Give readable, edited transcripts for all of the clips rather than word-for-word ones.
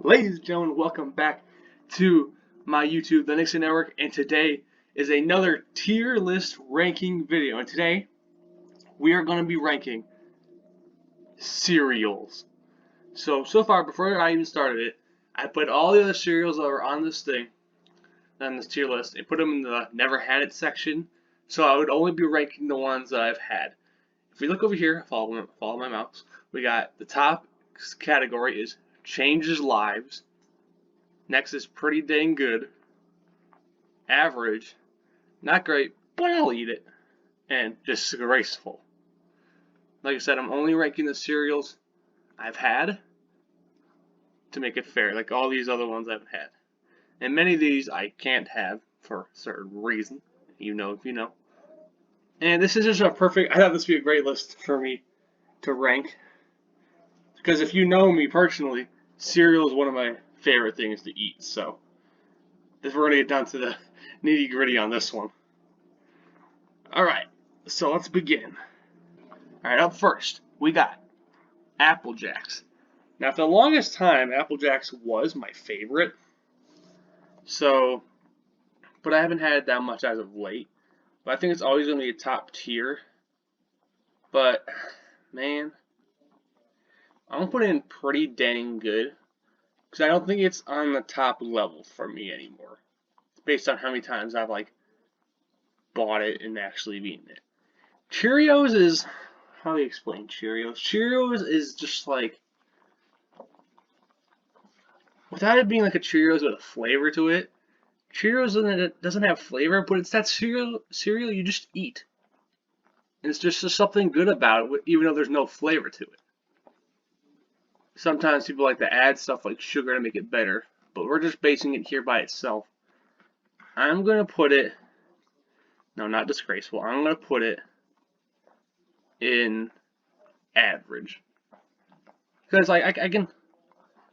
Ladies and gentlemen, welcome back to my YouTube, the Nicsick Network, and today is another tier list ranking video. And today we are going to be ranking cereals. So far, before I even started it, I put all the other cereals that were on this thing, on this tier list, and put them in the never had it section. So I would only be ranking the ones that I've had. If we look over here, follow my mouse, we got the top category is changes lives. Next is pretty dang good. Average, not great, but I'll eat it. And disgraceful. Like I said, I'm only ranking the cereals I've had to make it fair, like all these other ones I've had. And many of these I can't have for a certain reason. You know if you know. And this is just a perfect, I thought this would be a great list for me to rank. Because if you know me personally, cereal is one of my favorite things to eat. So, we're going to get down to the nitty gritty on this one. Alright, so let's begin. Alright, up first, we got Apple Jacks. Now, for the longest time, Apple Jacks was my favorite. So, but I haven't had it that much as of late. But I think it's always going to be a top tier. But, man, I'm going to put in pretty dang good. Because I don't think it's on the top level for me anymore. It's based on how many times I've, bought it and actually eaten it. Cheerios is, how do you explain Cheerios? Cheerios is just without it being like a Cheerios with a flavor to it, Cheerios doesn't have flavor, but it's that cereal you just eat. And it's just something good about it, even though there's no flavor to it. Sometimes people like to add stuff like sugar to make it better, but we're just basing it here by itself. I'm going to put it, no, not disgraceful, I'm going to put it in average. Because I can,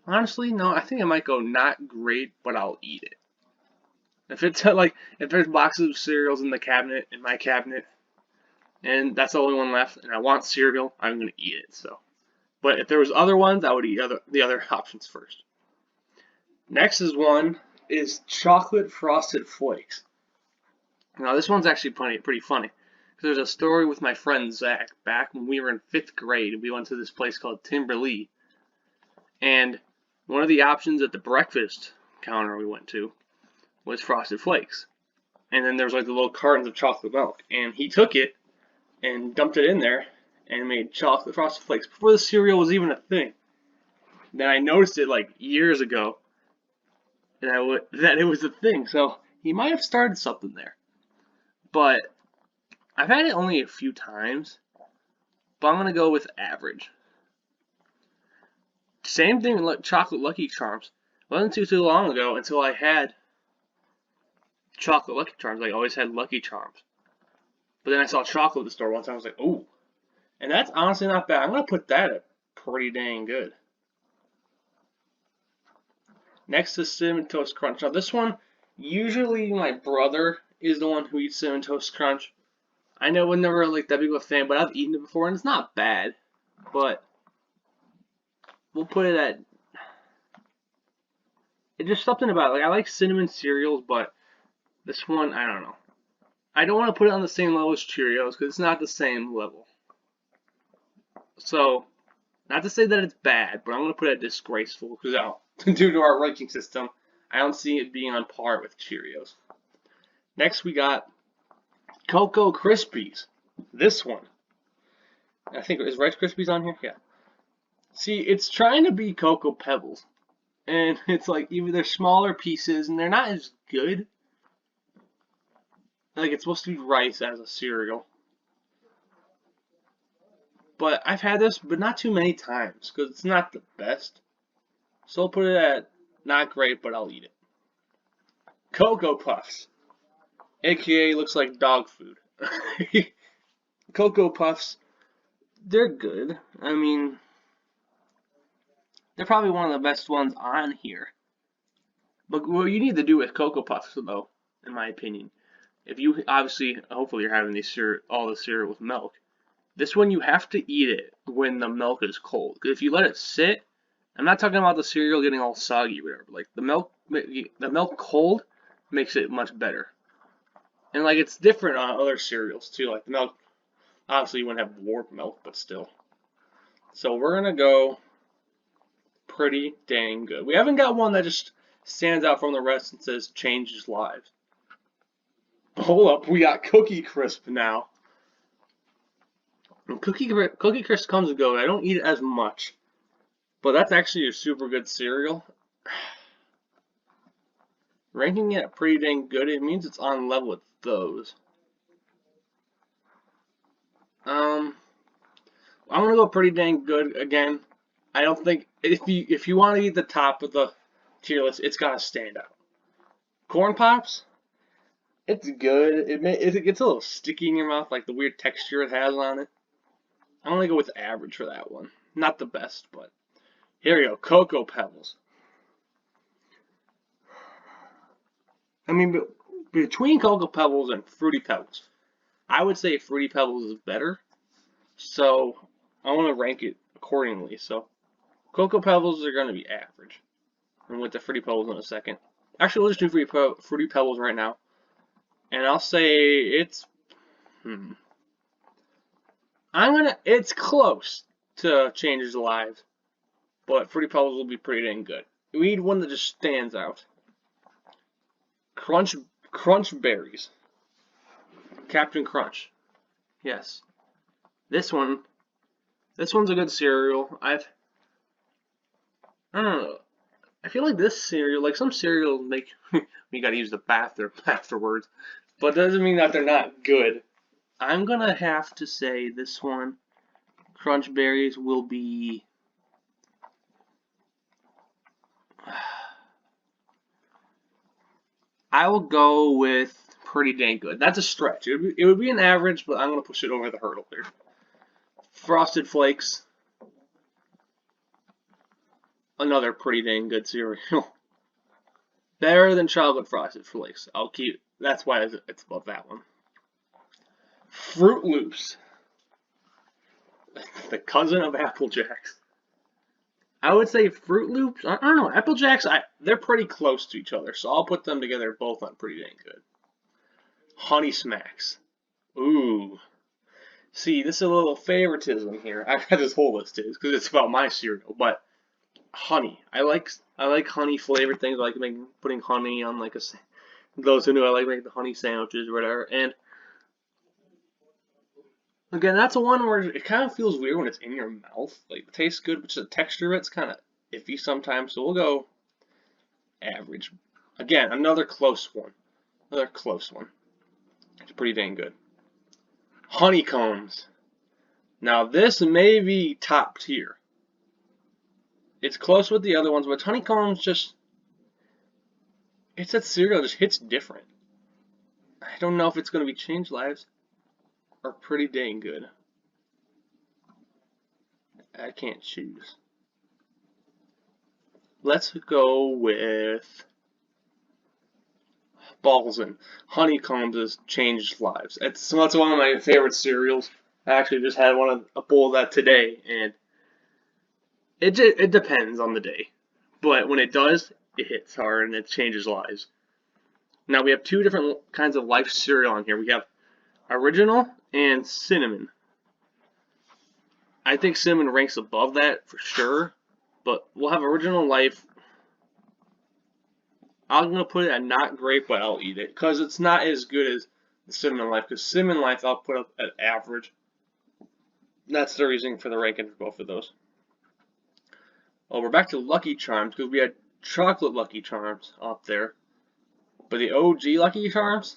honestly, no, I think I might go not great, but I'll eat it. If it's if there's boxes of cereals in my cabinet, and that's the only one left, and I want cereal, I'm going to eat it, so. But if there was other ones, I would eat the other options first. Next is chocolate frosted flakes. Now this one's actually pretty funny. Because there's a story with my friend Zach. Back when we were in 5th grade, we went to this place called Timberlea. And one of the options at the breakfast counter we went to was frosted flakes. And then there was the little cartons of chocolate milk. And he took it and dumped it in there and made chocolate frosted flakes before the cereal was even a thing. Then I noticed it years ago that it was a thing, so he might have started something there. But I've had it only a few times, but I'm gonna go with average. Same thing with chocolate Lucky Charms. It wasn't too long ago until I had chocolate Lucky Charms. I always had Lucky Charms, but then I saw chocolate at the store once. I was like, ooh. And that's honestly not bad. I'm going to put that at pretty dang good. Next is Cinnamon Toast Crunch. Now this one, usually my brother is the one who eats Cinnamon Toast Crunch. I know I'm never that big of a fan, but I've eaten it before and it's not bad. But we'll put it at, it's just something about it. I like cinnamon cereals, but this one, I don't know. I don't want to put it on the same level as Cheerios because it's not the same level. So, not to say that it's bad, but I'm going to put it disgraceful because due to our ranking system, I don't see it being on par with Cheerios. Next, we got Coco Krispies. This one. I think, is Rice Krispies on here? Yeah. See, it's trying to be Cocoa Pebbles. And it's even they're smaller pieces and they're not as good. It's supposed to be rice as a cereal. But I've had this, but not too many times, because it's not the best. So I'll put it at not great, but I'll eat it. Cocoa Puffs. AKA looks like dog food. Cocoa Puffs, they're good. I mean, they're probably one of the best ones on here. But what you need to do with Cocoa Puffs, though, in my opinion, if you, obviously, hopefully you're having all the cereal with milk. This one, you have to eat it when the milk is cold. Because if you let it sit, I'm not talking about the cereal getting all soggy or whatever. Like the milk cold makes it much better. And like it's different on other cereals too. Like the milk, obviously you wouldn't have warm milk, but still. So we're gonna go pretty dang good. We haven't got one that just stands out from the rest and says changes lives. Hold up, we got Cookie Crisp now. And Cookie Crisp comes and goes. I don't eat it as much, but that's actually a super good cereal. Ranking it pretty dang good, it means it's on level with those. I'm gonna go pretty dang good again. I don't think if you want to eat the top of the tier list, it's gotta stand out. Corn Pops, it's good. It gets a little sticky in your mouth, like the weird texture it has on it. I'm gonna go with average for that one. Not the best, but here we go. Coco Pebbles. I mean, between Cocoa Pebbles and Fruity Pebbles, I would say Fruity Pebbles is better. So I want to rank it accordingly. So Cocoa Pebbles are going to be average. And with the Fruity Pebbles in a second. Actually, we'll just do Fruity Pebbles right now. And I'll say it's... It's close to Changes Lives. But Fruity Pebbles will be pretty dang good. We need one that just stands out. Crunch Berries. Captain Crunch. Yes. This one's a good cereal. I don't know. I feel like this cereal, like some cereals make we gotta use the bathroom afterwards, but doesn't mean that they're not good. I'm gonna have to say this one, Crunch Berries, will be I will go with pretty dang good. That's a stretch. It would be an average, but I'm going to push it over the hurdle here. Frosted Flakes. Another pretty dang good cereal. Better than chocolate Frosted Flakes. That's why it's above that one. Fruit Loops. The cousin of Apple Jacks. I would say Fruit Loops. I don't know. Apple Jacks, they're pretty close to each other, so I'll put them together both on pretty dang good. Honey Smacks. Ooh. See, this is a little favoritism here. I got this whole list is because it's about my cereal, but honey. I like honey flavored things. I like putting honey on like those who know I like making the honey sandwiches or whatever. And again, that's a one where it kind of feels weird when it's in your mouth. Like, it tastes good, but the texture of it's kind of iffy sometimes. So we'll go average. Again, another close one. Another close one. It's pretty dang good. Honeycombs. Now, this may be top tier. It's close with the other ones, but honeycombs it's that cereal just hits different. I don't know if it's going to be Change Lives or pretty dang good. I can't choose. Let's go with Balls and Honeycombs has changed lives. That's one of my favorite cereals. I actually just had a bowl of that today, and it depends on the day. But when it does, it hits hard and it changes lives. Now we have two different kinds of life cereal on here. We have original and cinnamon. I think cinnamon ranks above that for sure, but we'll have original life. I'm going to put it at not great, but I'll eat it because it's not as good as the cinnamon life, because cinnamon life I'll put up at average. That's the reason for the ranking for both of those. Oh, we're back to Lucky Charms because we had chocolate Lucky Charms up there. But the OG Lucky Charms,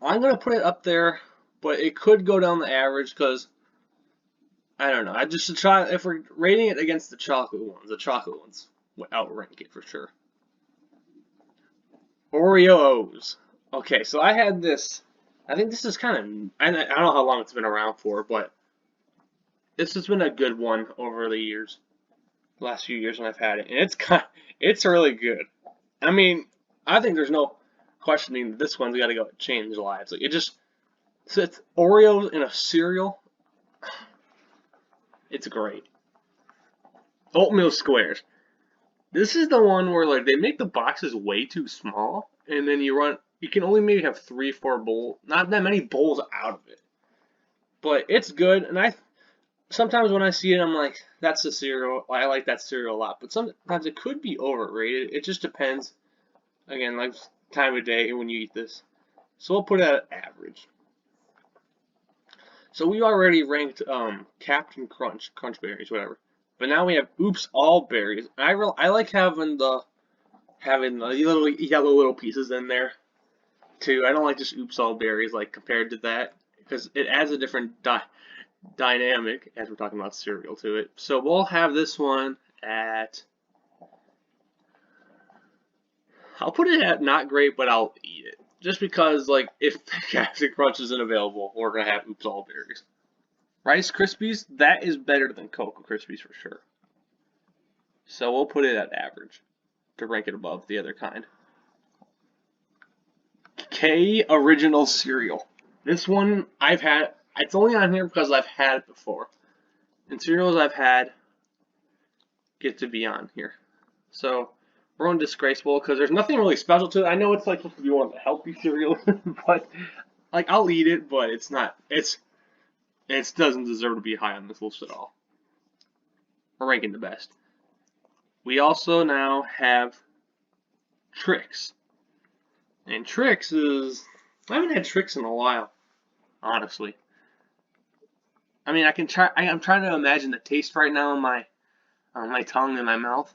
I'm going to put it up there, but it could go down the average because, I don't know. If we're rating it against the chocolate ones would outrank it for sure. Oreos. Okay, so I had this. I think this is kind of, I don't know how long it's been around for, but this has been a good one over the years. The last few years when I've had it, and it's really good. I mean, I think there's no questioning this one's got to go Change Lives. Like, it's Oreos in a cereal. It's great. Oatmeal squares. This is the one where like they make the boxes way too small, and then you can only maybe have 3, 4 bowls, not that many bowls out of it. But it's good, and sometimes when I see it, I'm like, that's the cereal. I like that cereal a lot, but sometimes it could be overrated. It just depends. Again, like time of day when you eat this. So we'll put it at average. So we already ranked Captain Crunch berries, whatever. But now we have Oops All Berries. I like having the little yellow little pieces in there too. I don't like just Oops All Berries like compared to that because it adds a different dynamic as we're talking about cereal to it. So we'll have this one at, I'll put it at not great, but I'll eat it. Just because, like, if Captain Crunch isn't available, we're going to have Oops All Berries. Rice Krispies, that is better than Cocoa Krispies for sure. So we'll put it at average to rank it above the other kind. K Original Cereal. This one I've had, it's only on here because I've had it before. And cereals I've had get to be on here. So we're on Disgraceful because there's nothing really special to it. I know it's like supposed to be one of the healthy cereals, but like I'll eat it, but it's not. It doesn't deserve to be high on this list at all. We're ranking the best. We also now have Trix, and Trix is, I haven't had Trix in a while, honestly. I mean, I'm trying to imagine the taste right now on my tongue and my mouth.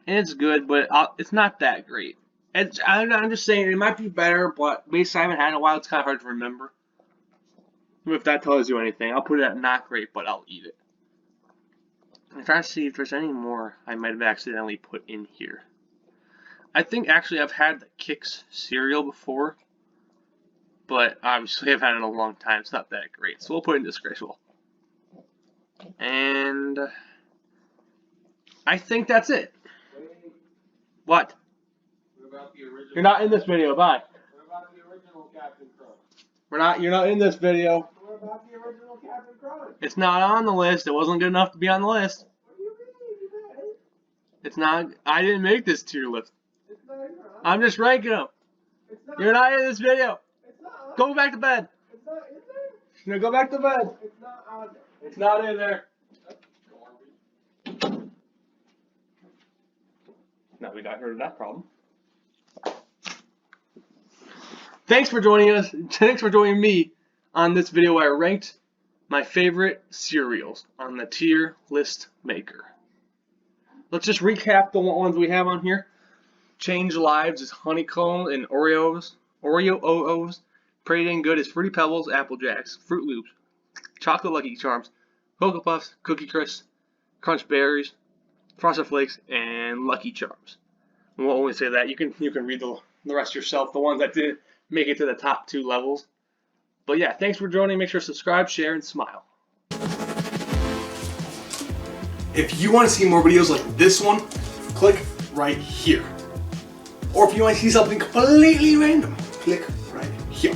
And it's good, but it's not that great. I'm just saying it might be better, but basically I haven't had it in a while. It's kind of hard to remember. If that tells you anything, I'll put it at not great, but I'll eat it. I'm trying to see if there's any more I might have accidentally put in here. I think actually I've had the Kix cereal before, but obviously I've had it in a long time. It's not that great, so we'll put it in Disgraceful. And I think that's it. What? What about the original? You're not in this video. Bye. What about the original Captain Crunch? You're not in this video. What about the original Captain Crunch? It's not on the list. It wasn't good enough to be on the list. What do you mean? You got it. It's not. I didn't make this tier list. It's not even on. I'm just ranking them. It's not. You're not in this video. It's not. Go back to bed. It's not in there. No, go back to bed. It's not on there. It's not in there. That's garbage. Now we got rid of that problem. Thanks for joining us. Thanks for joining me on this video where I ranked my favorite cereals on the tier list maker. Let's just recap the ones we have on here. Change Lives is Honeycomb and Oreo O-O's. Pretty Dang Good is Fruity Pebbles, Apple Jacks, Fruit Loops, Chocolate Lucky Charms, Cocoa Puffs, Cookie Crisp, Crunch Berries, Frosted Flakes, and Lucky Charms. And we'll only say that. You can read the rest yourself, the ones that didn't make it to the top 2 levels. But yeah, thanks for joining. Make sure to subscribe, share, and smile. If you want to see more videos like this one, click right here. Or if you want to see something completely random, click right here.